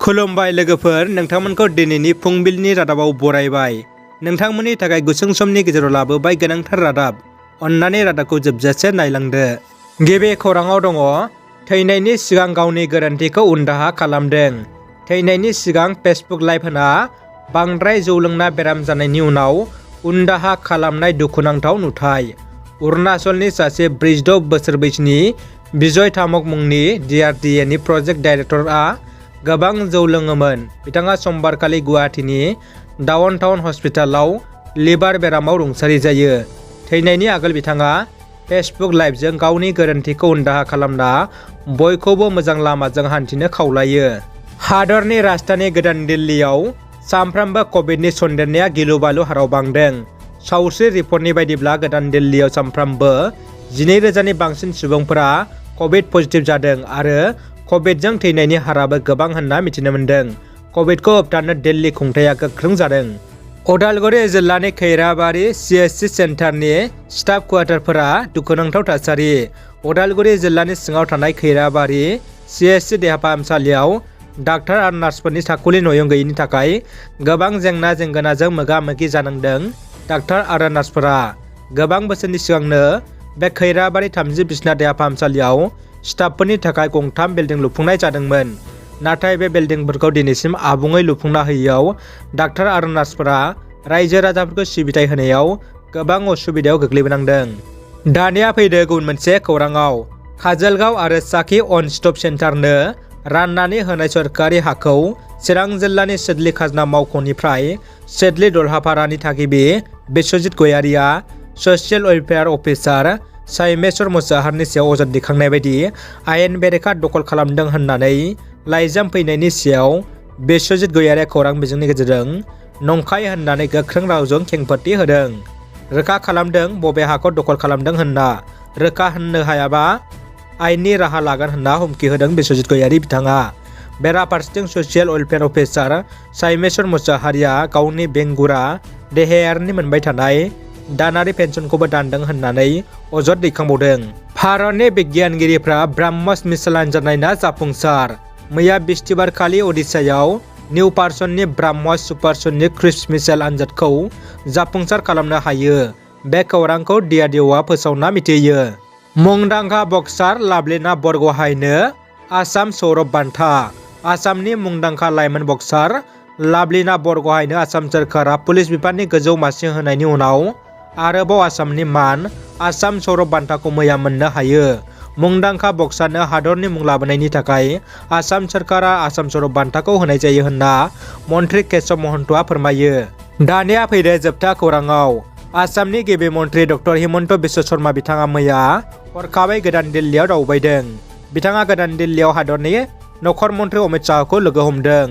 खुलुमबाय लोगोफोर, नोंथांमोनखौ दिनैनि फुंबिलिनि रादाबाव बरायबाय। नोंथांमोननि थाखाय गुसुं समनि गेजेराव लाबोबाय गोनांथार रादाब। अन्नानै रादाबखौ जोबजासे नायलांदो। गिबि खौराङाव दङ, थैनायनि सिगां गावनि गोरोन्थिखौ उनदाहा खालामदों। थैनायनि सिगां फेसबुक लाइभ होना बांद्राय जौ लोंना बेराम जानायनि उनाव उनदाहा खालामनाय दुखुनांथाव नुथाय। अरुणाचलनि सासे 46 बोसोर बैसोनि बिजय तामक मुंनि DRDAनि प्रजेक्ट डाइरेक्टरआ गोबां जौ लोङोमोन। बिथाङा समबारखालि गुवाहाटीनि डाउनटाउन हस्पिटालाव लिभार बेरामाव रुंसारि जायो। थैनायनि आगोल बिथाङा फेसबुक लाइभजों गावनि गोरोन्थिखौ उनदाहा खालामना बयखौबो मोजां लामाजों हान्थिनो खावलायो। हादरनि राजधानि गोदान दिल्लीयाव सानफ्रोमबो कभिडनि सन्देरनाया गिलु-बालु हाराव बांदों। सावस्रि रिपर्टनि बायदिब्ला गोदान दिल्लीयाव सानफ्रोमबो 12,000नि बांसिन सुबुंफोरा कभिड पजिटिभ जादों आरो कभिडजों थैनायनि हाराबो गोबां होनना मिथिनो मोन्दों। कभिडखौ होबथानो दिल्ली खुंथाया गोख्रों जादों। उदालगुरि जिल्लानि खैराबारि CHC सेन्टारनि स्टाफ क्वार्टारफोरा दुखुनांथाव थासारि। उदालगुरि जिल्लानि सिङाव थानाय खैराबारि CHC देहा फाहामसालियाव डाक्टार आरो नार्सफोरनि थाखुलि नयं गैयिनि थाखाय गोबां जेंना-जेंगोनाजों मोगा-मोगि जानांदों। डाक्टार आरो नार्सफोरा गोबां बोसोरनि सिगांनो बे खैराबारि 30 बिसना देहा फाहामसालियाव स्टाफफोरनि थाखाय गंथाम बिल्डिं लुफुंनाय जादोंमोन। नाथाय बे बिल्डिंफोरखौ दिनैसिम आबुङै लुफुंना होयैयाव डाक्टार आरो नार्सफोरा रायजो राजाफोरखौ सिबिथाय होनायाव गोबां असुबिदायाव गोग्लैनांदों। दानिया फैदो गुबुन मोनसे खौराङाव। काजलगाव आरो साखि अन स्टप सेन्टारनो राननानै होनाय सरकारि हाखौ चिरां जिल्लानि सिडली खाजोना मावख'निफ्राय सिडली दलहापारानि थागिबि बिस्वजित गयारिया ससियेल वेलफेयार अफिसार साइमेश्वर मुसाहारनि सायाव अजद दैखांनाय बायदि आयेन बेरेखा दखल खालामदों होननानै लाइजाम फैनायनि सायाव बिस्वजित गयारिया खौरां बिजोंनि गेजेरजों नंखाय होननानै गोख्रों रावजों खेंफोरथि होदों। रोखा खालामदों बबे हाखौ दखल खालामदों होनना। रोखा होननो हायाबा आयेननि राहा लागोन होनना हुमखि होदों बिस्वजित गयारि बिथाङा। बेराफारसेथिं ससियेल वेलफेयार अफिसार साइमेश्वर मुसाहारिया गावनि बेंगुरा देहायारिनि मोनबाय थानाय दानारि पेन्सनखौबो दानदों होननानै अजद दैखांबावदों। भारतनि बिगियानगिरिफ्रा ब्रह्मस मिसाइल आनजाद नायना जाफुंसार। मैया बिस्तिबारखालि ओडिशायाव निउ पार्सननि ब्रह्मस सुपारसनिक क्रुज मिसाइल आनजादखौ जाफुंसार खालामनो हायो। बे खौरांखौ DRDOआ फोसावना मिथिहोयो। मुंदांखा बक्सार लाभलिना बरग'हायनो आसाम सौरभ बान्था। आसामनि मुंदांखा लाइमोन बक्सार लाभलिना बरग'हायनो आसाम सोरखारा पुलिस बिफाननि गोजौ मासि होनायनि उनाव आरोबाव आसामनि मान आसाम सौरभ बान्थाखौ मैया मोननो हायो। मुंदांखा बक्सारनो हादरनि मुं लाबोनायनि थाखाय आसाम सोरखारा आसाम सौरभ बान्थाखौ होनाय जायो होनना मन्त्रि केशव महन्तआ फोरमायो। दानिया फैदो जोबथा खौराङाव। आसामनि गिबि मन्त्रि डक्टर हिमन्त बिश्व शर्मा बिथाङा मैया हरखाबै गोदान दिल्लीयाव दावबायदों। बिथाङा गोदान दिल्लीयाव हादरनि नखर मन्त्रि अमित शाहखौ लोगो हमदों।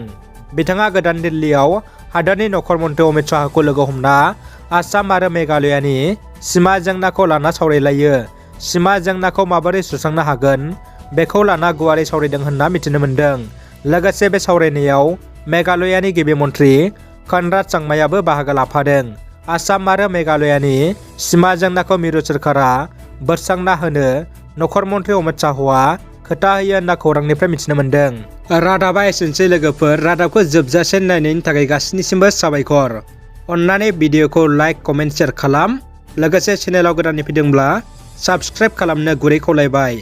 बिथाङा गोदान दिल्लीयाव हादरनि नखर मन्त्रि अमित शाहखौ लोगो हमना आसाम आरो मेघालयानि सिमा जेंनाखौ लाना सावरायलायो। सिमा जेंनाखौ माबोरै सुस्रांनो हागोन बेखौ लाना गुवारै सावरायदों होनना मिथिनो मोन्दों। लोगोसे बे सावरायनायाव मेघालयानि गिबि मन्त्रि कनराड चांमायाबो बाहागो लाफादों। आसाम आरो मेघालयानि सिमा जेंनाखौ मिरु सोरखारा बोस्रांना होनो नखर मन्त्रि अमित शाहआ खोथा होयो होनना खौरांनिफ्राय मिथिनो मोन्दों। रादाबा एसेनोसै लोगोफोर। रादाबखौ जोबजासे नायनायनि थाखाय गासैनिसिमबो साबायखर। अन्नानै भिडिअखौ लाइक, कमेन्ट, शेयार खालाम। लोगोसे चेनेलाव गोदानै फैदोंब्ला साबस्क्राइब खालामनो गुरै खावलायबाय।